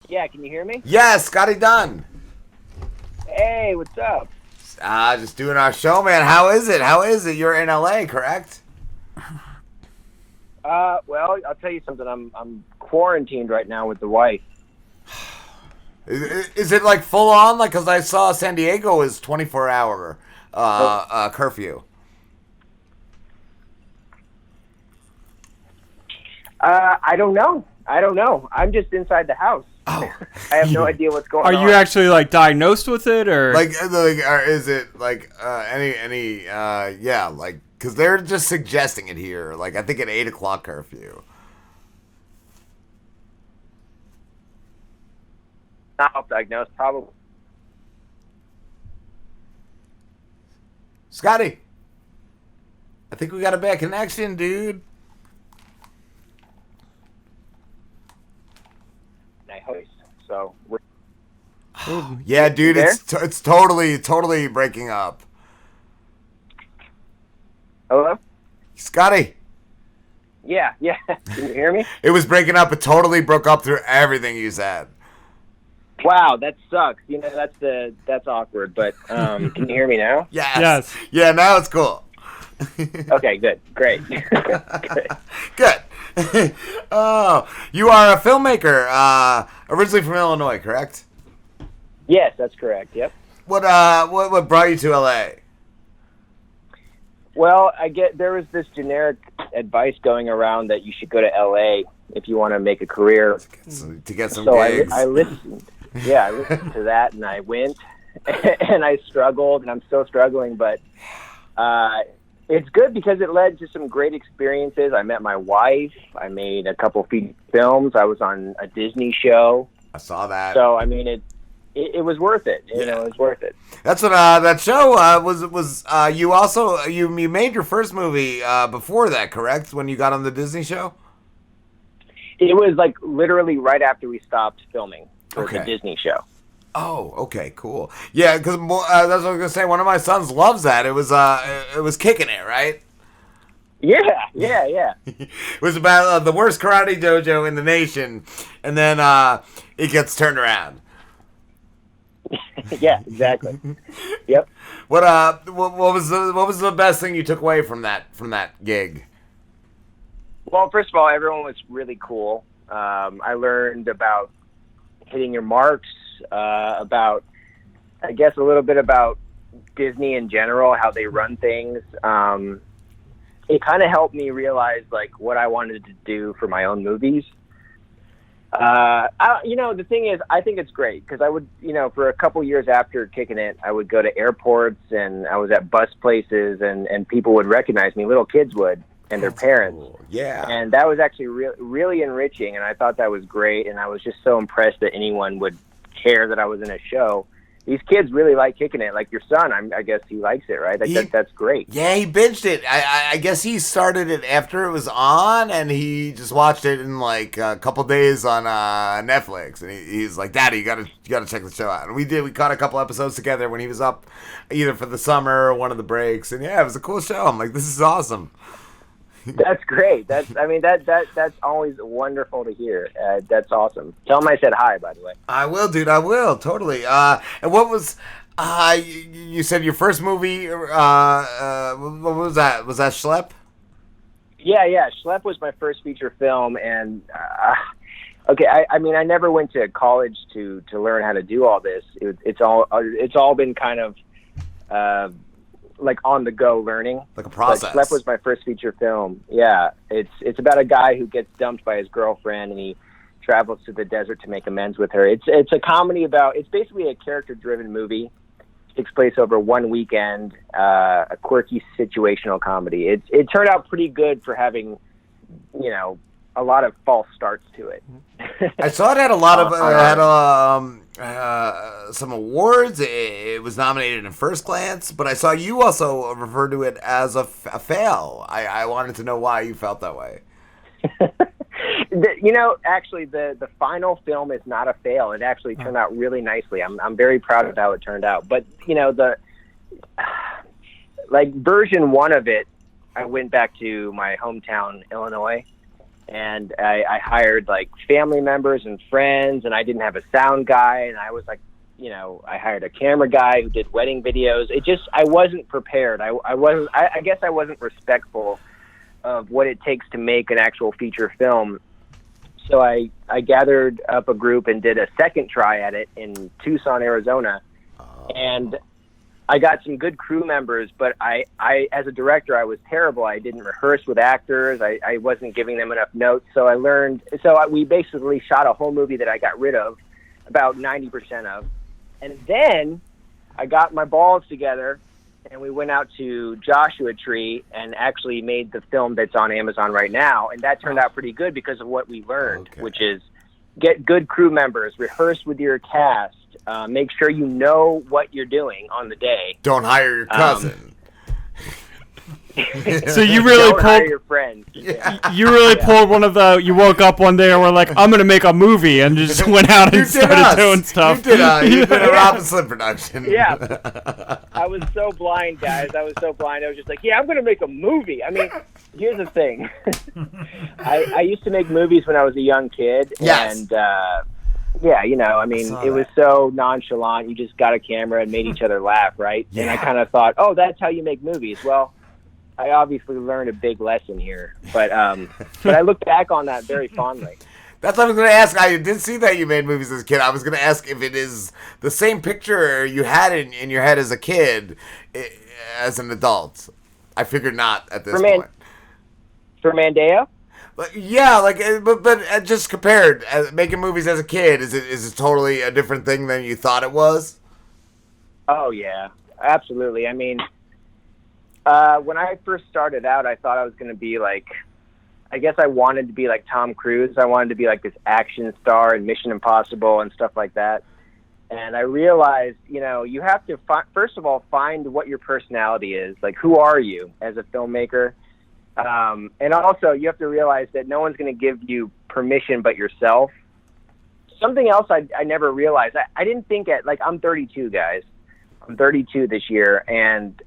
Yeah, can you hear me? Yes, Scotty Dunn. Hey, what's up? Just doing our show, man. How is it? How is it? You're in LA, correct? Well, I'll tell you something. I'm quarantined right now with the wife. Is it like full on? Like, because I saw San Diego is 24-hour curfew. I don't know. I'm just inside the house. Oh, I have no idea what's going Are on. you actually like diagnosed with it, or or is it like like because they're just suggesting it here. Like, I think at 8 o'clock curfew. Not self-diagnosed, probably. Scotty, I think we got a bad connection, dude. I host. So we're Yeah, dude, there? it's totally breaking up. Hello? Scotty, Yeah. Can you hear me? it was breaking up. It totally broke up through everything you said. Wow, that sucks. You know, that's awkward. But can you hear me now? Yes. Yeah, now it's cool. Okay, good, great. Good. Oh, you are a filmmaker, originally from Illinois, correct? Yes, that's correct. Yep. What brought you to LA? Well, there was this generic advice going around that you should go to LA if you want to make a career. To get some So gigs. I listened. Yeah, I listened to that, and I went, and I struggled, and I'm still struggling, but it's good because it led to some great experiences. I met my wife. I made a couple feature films. I was on a Disney show. I saw that. So I mean, it was worth it. You know, it was worth it. That's what that show was. You also you made your first movie before that, correct? When you got on the Disney show. It was like literally right after we stopped filming for the Okay. Disney show. Oh, okay, cool. Yeah, because that's what I was gonna say. One of my sons loves that. It was Kickin It, right? Yeah. It was about the worst karate dojo in the nation, and then it gets turned around. Yeah, exactly. Yep. What was the best thing you took away from that gig? Well, first of all, everyone was really cool. I learned about hitting your marks, about, I guess, a little bit about Disney in general, how they run things. It kind of helped me realize like what I wanted to do for my own movies. The thing is, I think it's great because I would, for a couple years after Kickin It, I would go to airports and I was at bus places and people would recognize me, little kids would, and their parents. Cool. Yeah. And that was actually really enriching, and I thought that was great, and I was just so impressed that anyone would care that I was in a show. These kids really like Kickin It. Like your son, I guess he likes it, right? That's great. Yeah, he binged it. I guess he started it after it was on, and he just watched it in like a couple days on Netflix. And he's like, "Daddy, you gotta check the show out." And we did. We caught a couple episodes together when he was up, either for the summer or one of the breaks. And yeah, it was a cool show. I'm like, this is awesome. That's great. That's always wonderful to hear. That's awesome. Tell him I said hi, by the way. I will, dude. I will totally. And what was? You said your first movie. What was that? Was that Schlep? Yeah. Schlep was my first feature film, and okay. I mean, I never went to college to learn how to do all this. It's all been kind of like on the go learning. Like a process. But Schlep was my first feature film. Yeah, it's about a guy who gets dumped by his girlfriend and he travels to the desert to make amends with her. It's a comedy about. It's basically a character-driven movie. It takes place over one weekend. A quirky situational comedy. It turned out pretty good for having, a lot of false starts to it. I saw it had a lot of some awards. It was nominated in First Glance, but I saw you also refer to it as a fail. I wanted to know why you felt that way. Actually, the final film is not a fail. It actually turned out really nicely. I'm very proud of how it turned out. But the version one of it, I went back to my hometown, Illinois, and I hired like family members and friends, and I didn't have a sound guy, and I was like, I hired a camera guy who did wedding videos. I wasn't prepared. I guess I wasn't respectful of what it takes to make an actual feature film. So I gathered up a group and did a second try at it in Tucson, Arizona. And I got some good crew members, but I as a director, I was terrible. I didn't rehearse with actors. I wasn't giving them enough notes. So we basically shot a whole movie that I got rid of, about 90% of. And then I got my balls together, and we went out to Joshua Tree and actually made the film that's on Amazon right now. And that turned out pretty good because of what we learned, which is get good crew members, rehearse with your cast, make sure you know what you're doing on the day. Don't hire your cousin. So you really Don't hire your friends. Yeah. You really pulled one of the. You woke up one day and were like, "I'm gonna make a movie," and just went out and started doing stuff. You did a Robin Slim production. Yeah. I was so blind, guys. I was just like, yeah, I'm gonna make a movie. I mean, here's the thing. I used to make movies when I was a young kid, and it was so nonchalant. You just got a camera and made each other laugh, right? Yeah. And I kind of thought, oh, that's how you make movies. Well, I obviously learned a big lesson here, but I look back on that very fondly. That's what I was going to ask. I did see that you made movies as a kid. I was going to ask if it is the same picture you had in your head as a kid as an adult. I figured not at this point. For Mandao? Yeah, but just compared, making movies as a kid, is it totally a different thing than you thought it was? Oh yeah, absolutely. I mean, when I first started out, I thought I was going to be like, I guess I wanted to be like Tom Cruise. I wanted to be like this action star in Mission Impossible and stuff like that. And I realized, you have to first of all find what your personality is. Like, who are you as a filmmaker? And also, you have to realize that no one's going to give you permission but yourself. Something else I never realized. I didn't think I'm 32, guys. I'm 32 this year, and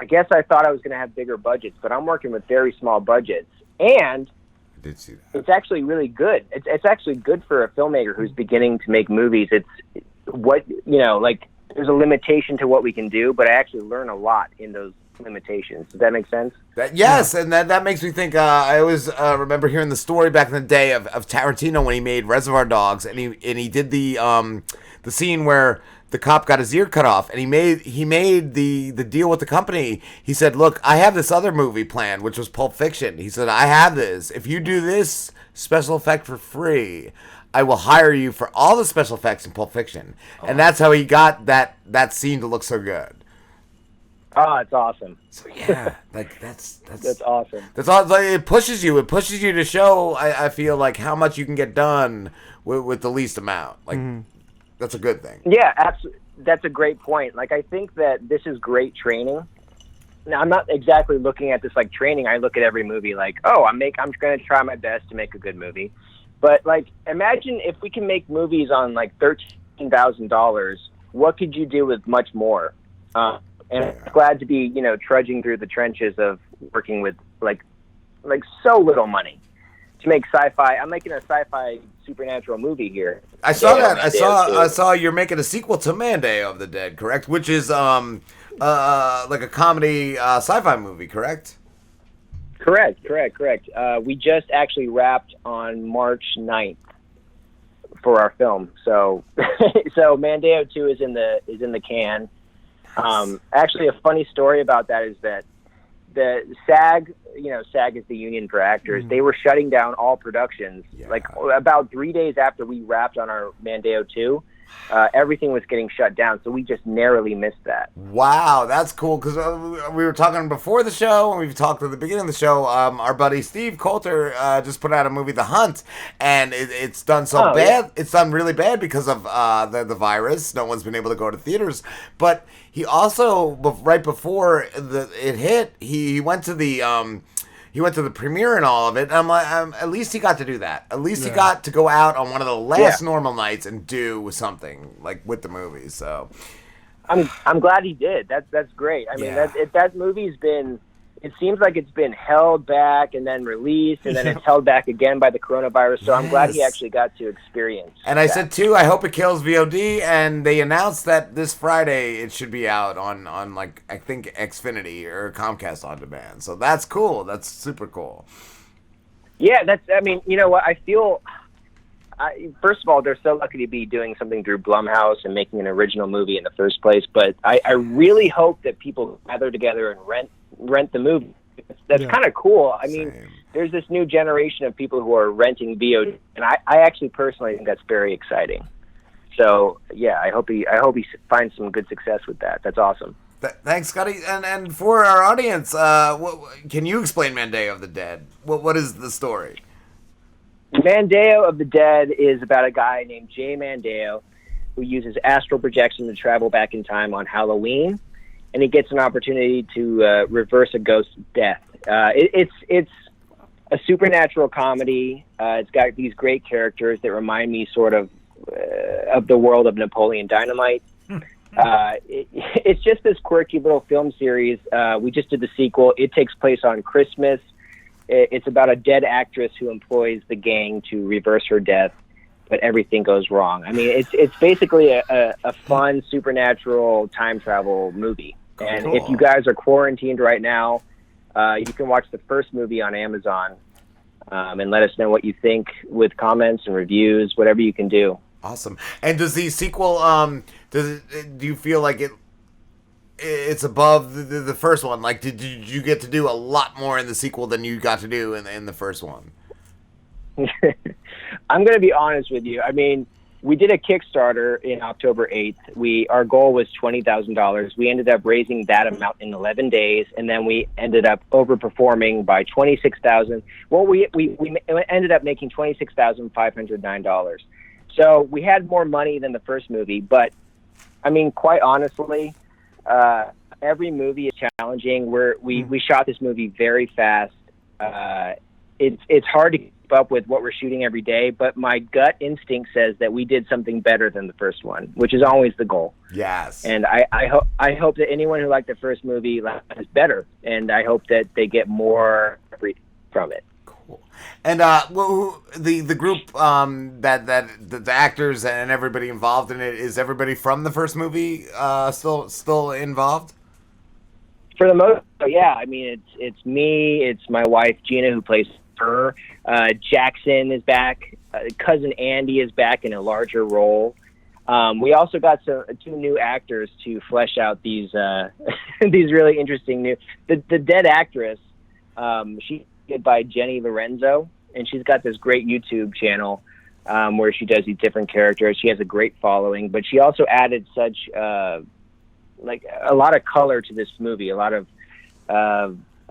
I guess I thought I was going to have bigger budgets, but I'm working with very small budgets. And I did see that. It's actually really good. It's actually good for a filmmaker who's beginning to make movies. It's there's a limitation to what we can do, but I actually learn a lot in those limitations. Does that make sense? Yes, and that makes me think. I always remember hearing the story back in the day of Tarantino when he made Reservoir Dogs, and he did the scene where the cop got his ear cut off, and he made the deal with the company. He said, "Look, I have this other movie planned, which was Pulp Fiction." He said, "I have this. If you do this special effect for free, I will hire you for all the special effects in Pulp Fiction." And that's how he got that scene to look so good. Oh, it's awesome. So yeah, that's awesome. That's all. It pushes you. It pushes you to show. I feel like how much you can get done with the least amount. That's a good thing. Yeah, absolutely. That's a great point. I think that this is great training. Now, I'm not exactly looking at this like training. I look at every movie like, oh, I'm going to try my best to make a good movie. But imagine if we can make movies on $13,000. What could you do with much more? And I'm glad to be, trudging through the trenches of working with like so little money to make sci-fi. I'm making a sci-fi supernatural movie here. I saw that. I saw you're making a sequel to Mandao of the Dead, correct? Which is like a comedy sci-fi movie, correct? Correct. We just actually wrapped on March 9th for our film. So Mandao 2 is in the can. Actually, a funny story about that is that the SAG, SAG is the union for actors. They were shutting down all productions. About 3 days after we wrapped on our Mandao 2, everything was getting shut down. So we just narrowly missed that. Wow, that's cool. Because we were talking before the show, and we've talked at the beginning of the show. Our buddy Steve Coulter just put out a movie, The Hunt, and it's done so bad. Yeah. It's done really bad because of the virus. No one's been able to go to theaters. But he also, right before it hit, he went to the premiere and all of it. And I'm like, at least he got to do that. At least he got to go out on one of the last normal nights and do something with the movie. So I'm glad he did. That's great. I mean, that movie's been it seems like it's been held back and then released, and then it's held back again by the coronavirus. So I'm glad he actually got to experience. And I said too, I hope it kills VOD. And they announced that this Friday it should be out on like I think Xfinity or Comcast on demand. So that's cool. That's super cool. Yeah, I mean, you know what? I feel. First of all, they're so lucky to be doing something through Blumhouse and making an original movie in the first place. But I really hope that people gather together and rent the movie. That's kind of cool. I mean, there's this new generation of people who are renting VOD, and I actually personally think that's very exciting. So yeah, I hope he finds some good success with that. That's awesome. Thanks, Scotty. And for our audience, can you explain Mandao of the Dead? What is the story? Mandao of the Dead is about a guy named Jay Mandao who uses astral projection to travel back in time on Halloween, and he gets an opportunity to reverse a ghost's death. It's a supernatural comedy. It's got these great characters that remind me sort of the world of Napoleon Dynamite. It's just this quirky little film series. We just did the sequel. It takes place on Christmas. It's about a dead actress who employs the gang to reverse her death, but everything goes wrong. I mean, it's basically a fun supernatural time travel movie. And if you guys are quarantined right now, you can watch the first movie on Amazon and let us know what you think with comments and reviews, whatever you can do. Awesome. And does the sequel, do you feel like it's above the first one? Like, did you get to do a lot more in the sequel than you got to do in the first one? I'm going to be honest with you. I mean, we did a Kickstarter in October 8th. Our goal was $20,000. We ended up raising that amount in 11 days, and then we ended up overperforming by $26,000. Well, we ended up making $26,509. So we had more money than the first movie, but I mean, quite honestly, every movie is challenging. We shot this movie very fast. It's hard to keep up with what we're shooting every day, but my gut instinct says that we did something better than the first one, which is always the goal. Yes. And I hope that anyone who liked the first movie is better, and I hope that they get more from it. And the group that the actors and everybody involved in it, is everybody from the first movie still involved? For the most part, yeah. I mean, it's me, it's my wife Gina who plays her. Jackson is back. Cousin Andy is back in a larger role. We also got two new actors to flesh out these these really interesting new. The dead actress, she by Jenny Lorenzo, and she's got this great YouTube channel where she does these different characters. She has a great following, but she also added such like a lot of color to this movie. A lot of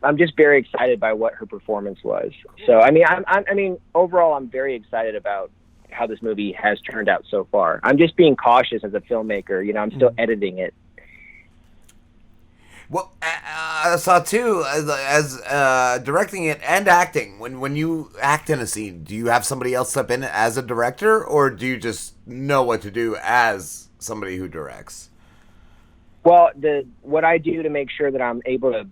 I'm just very excited by what her performance was. So I mean, overall, I'm very excited about how this movie has turned out so far. I'm just being cautious as a filmmaker. You know, I'm still editing it. Well, I saw too, as directing it and acting. When you act in a scene, do you have somebody else step in as a director, or do you just know what to do as somebody who directs? Well, what I do to make sure that I'm able to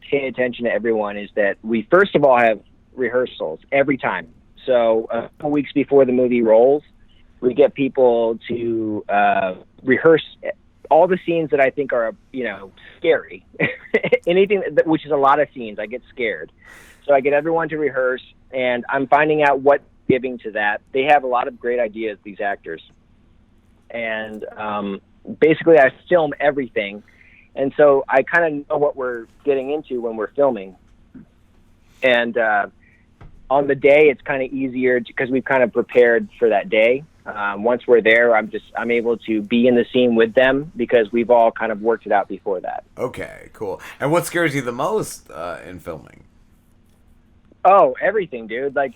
pay attention to everyone is that we first of all have rehearsals every time. So a couple weeks before the movie rolls, we get people to rehearse all the scenes that I think are, scary. Anything which is a lot of scenes, I get scared. So I get everyone to rehearse, and I'm finding out what giving to that. They have a lot of great ideas, these actors. And basically I film everything. And so I kind of know what we're getting into when we're filming. And on the day, it's kind of easier because we've kind of prepared for that day. Once we're there, I'm able to be in the scene with them because we've all kind of worked it out before that. Okay, cool. And what scares you the most in filming? Oh, everything, dude. Like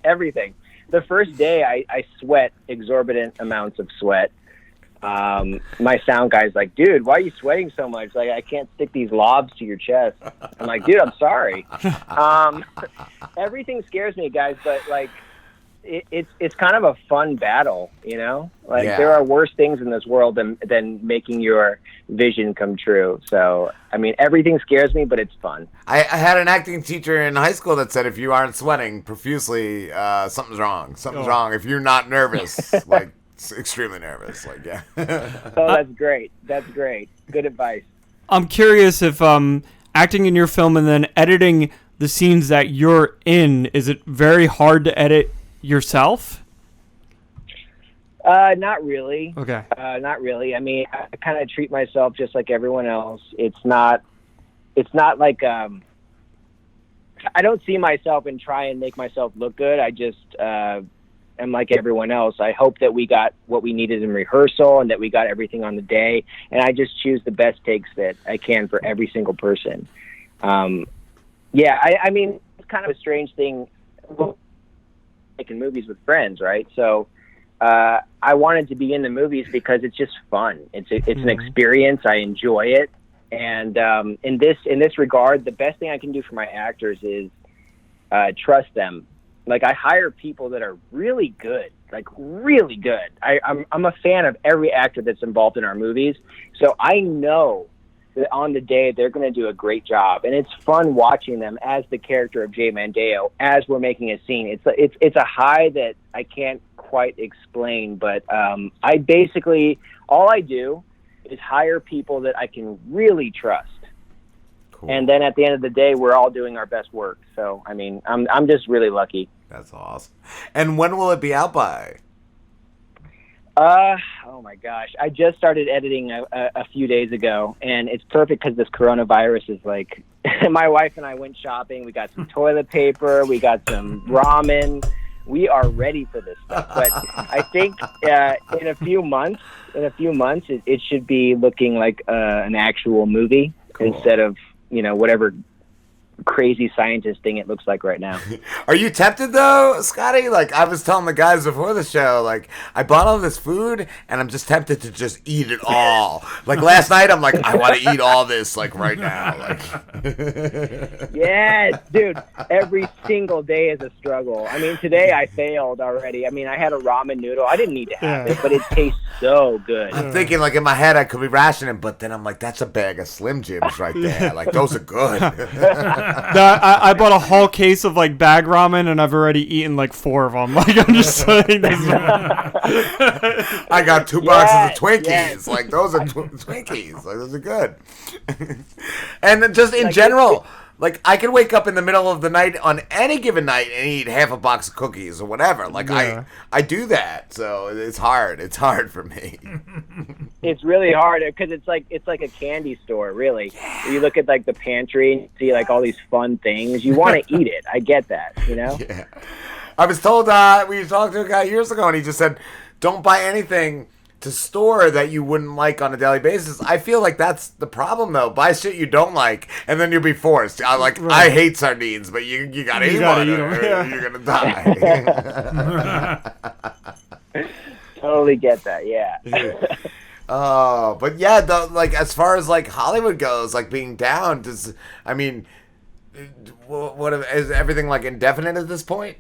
everything. The first day I sweat exorbitant amounts of sweat. My sound guy's like, dude, why are you sweating so much? Like, I can't stick these lobs to your chest. I'm like, dude, I'm sorry. Everything scares me, guys, but like, it's kind of a fun battle, you know. Like Yeah. there are worse things in this world than making your vision come true. So I mean, everything scares me, but it's fun. I had an acting teacher in high school that said if you aren't sweating profusely, something's wrong. Something's wrong. If you're not nervous, like extremely nervous, like yeah. Oh, that's great. That's great. Good advice. I'm curious if acting in your film and then editing the scenes that you're in, is it very hard to edit yourself? Not really. Okay. Not really. I mean, I kind of treat myself just like everyone else. It's not like I don't see myself and try and make myself look good. I just am like everyone else. I hope that we got what we needed in rehearsal and that we got everything on the day. And I just choose the best takes that I can for every single person. Yeah, I mean, it's kind of a strange thing making movies with friends, right? So I wanted to be in the movies because it's just fun. It's an experience. I enjoy it. And in this regard, the best thing I can do for my actors is trust them. Like, I hire people that are really good, like really good. I'm a fan of every actor that's involved in our movies, so I know that on the day they're going to do a great job, and it's fun watching them as the character of Jay Mandao as we're making a scene. It's a high that I can't quite explain, but I basically all I do is hire people that I can really trust. Cool. And then at the end of the day, we're all doing our best work. So, I mean, I'm just really lucky. That's awesome. And when will it be out by? Oh my gosh. I just started editing a few days ago, and it's perfect because this coronavirus is like, my wife and I went shopping. We got some toilet paper. We got some ramen. We are ready for this stuff. But I think in a few months, it should be looking like an actual movie. Cool. Instead of, whatever crazy scientist thing it looks like right now. Are you tempted though, Scotty? Like, I was telling the guys before the show, like, I bought all this food and I'm just tempted to just eat it all. Like last night, I'm like, I want to eat all this, like, right now. Like, yes, dude. Every single day is a struggle. I mean, today I failed already. I mean, I had a ramen noodle. I didn't need to have it, but it tastes so good. I'm thinking, like, in my head, I could be rationing, but then I'm like, that's a bag of Slim Jims right there. Like, those are good. I bought a whole case of like bag ramen, and I've already eaten like 4 of them. Like, I'm just saying this. I got 2 boxes of Twinkies. Yes. Like, those are Twinkies. Like, those are good. And then just in general, like, I can wake up in the middle of the night on any given night and eat half a box of cookies or whatever. Like, yeah. I do that, so it's hard. It's hard for me. It's really hard because it's like a candy store, really. Yeah. You look at like the pantry and see like all these fun things. You want to eat it. I get that, Yeah. I was told we talked to a guy years ago, and he just said, "Don't buy anything to store that you wouldn't like on a daily basis." I feel like that's the problem, though. Buy shit you don't like, and then you'll be forced. I hate sardines, but you gotta eat one, or you're gonna die. Totally get that, yeah. Oh, but yeah, like, as far as like Hollywood goes, like being down, is everything like indefinite at this point?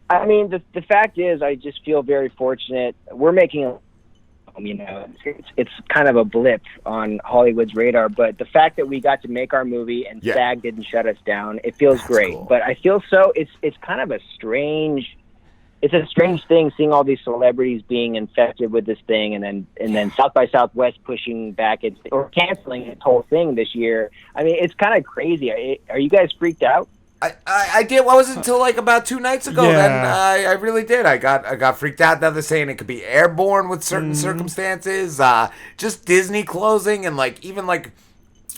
I mean, the fact is, I just feel very fortunate. We're making, it's kind of a blip on Hollywood's radar, but the fact that we got to make our movie and SAG didn't shut us down, it feels great. Cool. But I feel it's kind of a strange thing seeing all these celebrities being infected with this thing, and then South by Southwest pushing back or canceling its whole thing this year. I mean, it's kind of crazy. Are you guys freaked out? I did. What was it until like about 2 nights ago? Yeah. Then I really did. I got freaked out. Now they're saying it could be airborne with certain circumstances. Just Disney closing, and like even like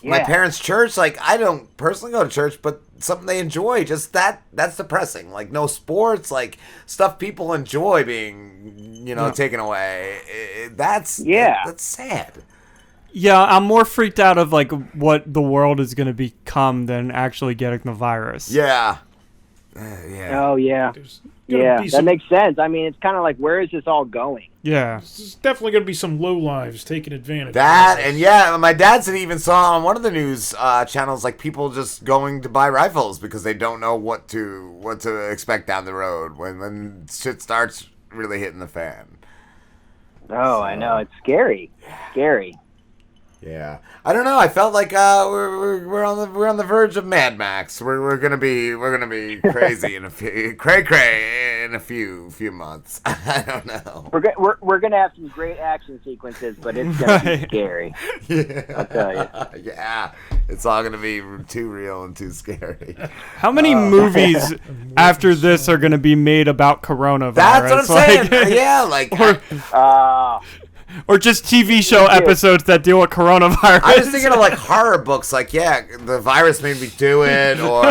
my parents' church. Like, I don't personally go to church, but something they enjoy. Just that's depressing. Like, no sports, like stuff people enjoy being taken away. That's sad. Yeah, I'm more freaked out of like what the world is going to become than actually getting the virus. Yeah. Yeah. Oh yeah, There's gonna yeah. be That makes sense. I mean, it's kind of like, where is this all going? Yeah. There's definitely going to be some lowlives taking advantage That of and this. yeah, my dad said he even saw on one of the news channels like people just going to buy rifles because they don't know what to expect down the road when shit starts really hitting the fan. Oh, I know. It's scary. Scary. Yeah, I don't know. I felt like we're on the verge of Mad Max. We're gonna be crazy in a few cray in a few months. I don't know. We're gonna have some great action sequences, but it's gonna be scary. Yeah, I'll tell you. Yeah, it's all gonna be too real and too scary. How many movies after this are going to be made about coronavirus? That's what I'm saying. Yeah, like. Or just TV show episodes that deal with coronavirus. I was thinking of like horror books, like the virus made me do it, or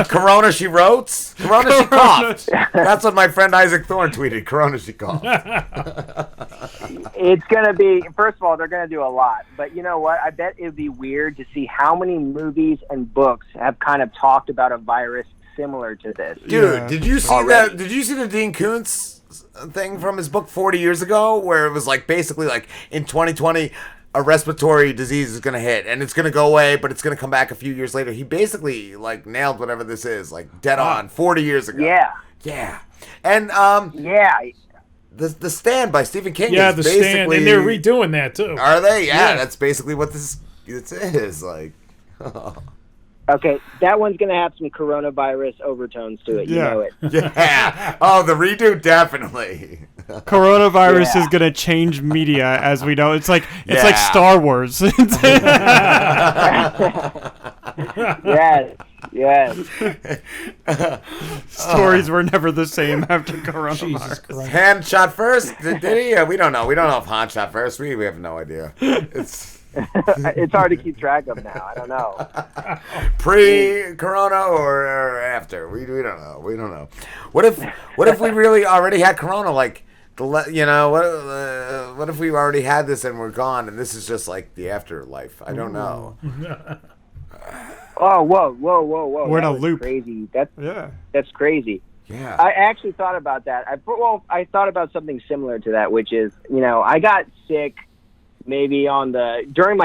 Corona she wrote, Corona she coughed. That's what my friend Isaac Thorne tweeted. Corona she coughed. It's gonna be. First of all, they're gonna do a lot, but you know what? I bet it would be weird to see how many movies and books have kind of talked about a virus similar to this. Dude, did you see Already. that? Did you see the Dean Koontz thing from his book 40 years ago, where it was like basically like in 2020 a respiratory disease is gonna hit and it's gonna go away, but it's gonna come back a few years later. He basically like nailed whatever this is, like dead on 40 years ago. Yeah, and Yeah. the Stand by Stephen King. Yeah, is The basically, Stand, and they're redoing that too. Are they? Yeah, Yeah. that's basically what this is like. Okay, that one's gonna have some coronavirus overtones to it. You Yeah. know it. Yeah. Oh, the redo definitely. Coronavirus Yeah. is going to change media as we know. It's like Yeah. Star Wars. Yes. Stories were never the same after Jesus coronavirus. Christ. Han shot first? Did he? We don't know. We don't know if Han shot first. We have no idea. It's It's hard to keep track of now. I don't know. pre-corona or after. We don't know. We don't know. What if we really already had corona? Like what if we already had this and we're gone and this is just like the afterlife? I don't know. Oh, whoa. We're in That a was loop. Crazy. Yeah. That's crazy. Yeah. I actually thought about that. I thought about something similar to that, which is, I got sick maybe during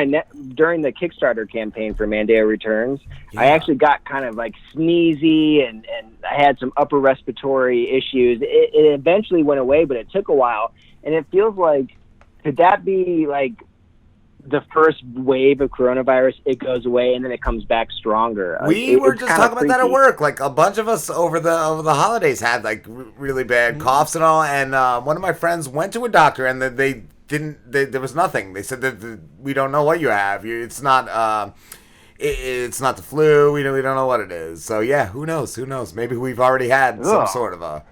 the Kickstarter campaign for Mandao Returns. Yeah. I actually got kind of like sneezy and I had some upper respiratory issues. It eventually went away, but it took a while. And it feels like, could that be like the first wave of coronavirus? It goes away and then it comes back stronger. We were it's just kinda talking about that at freaky. work. Like a bunch of us over the holidays had like really bad coughs and all. And one of my friends went to a doctor and they there was nothing. They said that we don't know what you have. It's not it's not the flu. We don't know what it is. So yeah, who knows? Maybe we've already had some sort of a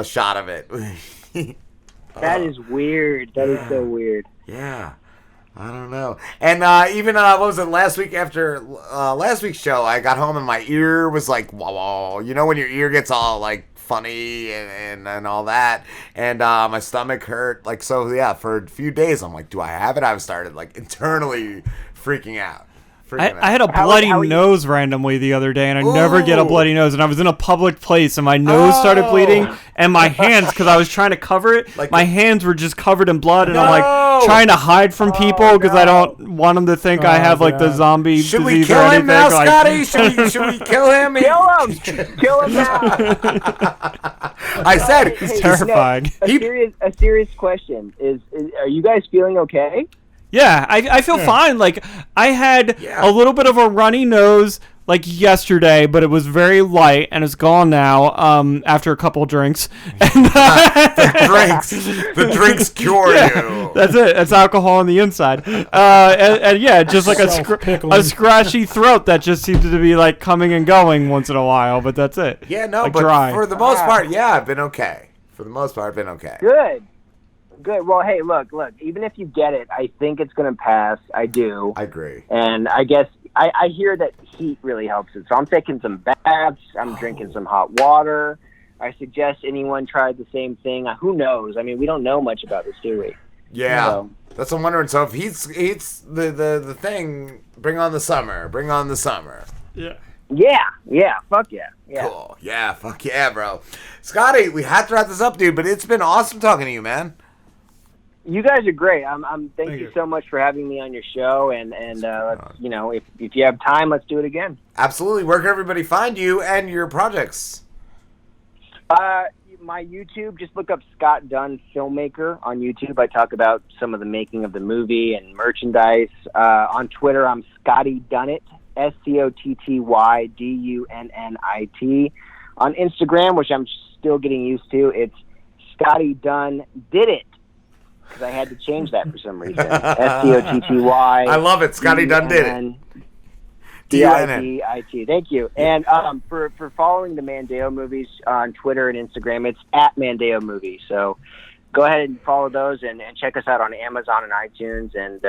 shot of it. That is weird. That is so weird. Yeah. I don't know. And even what was it last week after last week's show? I got home and my ear was like, whoa. You know when your ear gets all like funny and all that, and my stomach hurt. Like so, yeah. For a few days, I'm like, do I have it? I started like internally freaking out. I had a bloody nose randomly the other day, and I never get a bloody nose. And I was in a public place, and my nose started bleeding, and my hands, because I was trying to cover it, Like my hands were just covered in blood, and I'm like trying to hide from people because I don't want them to think I have like the zombie Should disease we kill or him anything. now, like, Scotty? Should we kill him? Kill him now. I said Hey, terrifying. Nick, a serious question is are you guys feeling okay? Yeah, I feel fine. Like, I had a little bit of a runny nose, like, yesterday, but it was very light, and it's gone now after a couple drinks. And, the drinks cure you. That's it. That's alcohol on the inside. And yeah, just like a scratchy throat that just seems to be, like, coming and going once in a while, but that's it. Yeah, no, like but dry. for the most part, yeah, I've been okay. For the most part, I've been okay. Good. Well, hey, look. Even if you get it, I think it's going to pass. I do. I agree. And I guess I hear that heat really helps it. So I'm taking some baths. I'm drinking some hot water. I suggest anyone try the same thing. Who knows? I mean, we don't know much about this, do we? Yeah. So, That's what I'm wondering. So if he's the thing, bring on the summer. Bring on the summer. Yeah. Yeah, fuck yeah. Cool. Yeah, fuck yeah, bro. Scotty, we have to wrap this up, dude, but it's been awesome talking to you, man. You guys are great. Thank you so much for having me on your show, and let's, if you have time, let's do it again. Absolutely. Where can everybody find you and your projects? My YouTube, just look up Scott Dunn Filmmaker on YouTube. I talk about some of the making of the movie and merchandise. On Twitter, I'm Scotty Dunnit, ScottyDunnit. On Instagram, which I'm still getting used to, it's Scotty Dunn Did It, because I had to change that for some reason. Scotty. I love it. Scotty Dunn Did It. D-I-D-I-T. Thank you. And for following the Mandao movies on Twitter and Instagram, it's at Mandao Movie. So go ahead and follow those and check us out on Amazon and iTunes. And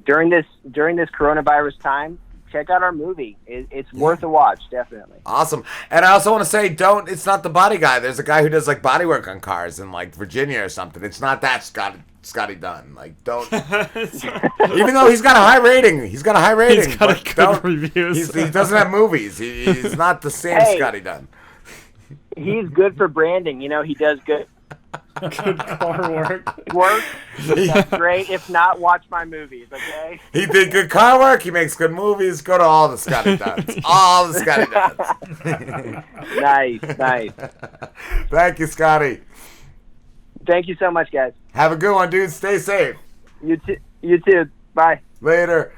during this coronavirus time, check out our movie. It's worth a watch, definitely. Awesome. And I also want to say, it's not the body guy. There's a guy who does like body work on cars in like Virginia or something. It's not that Scotty Dunn. Like, don't. Even though he's got a high rating. He's got good reviews. He doesn't have movies. He's not the same Scotty Dunn. He's good for branding. He does good car work. That's great. If not, watch my movies, okay? He did good car work. He makes good movies. Go to all the Scotty Dunns. All the Scotty Dunns. Nice. Thank you, Scotty. Thank you so much, guys. Have a good one, dude. Stay safe. You too. Bye. Later.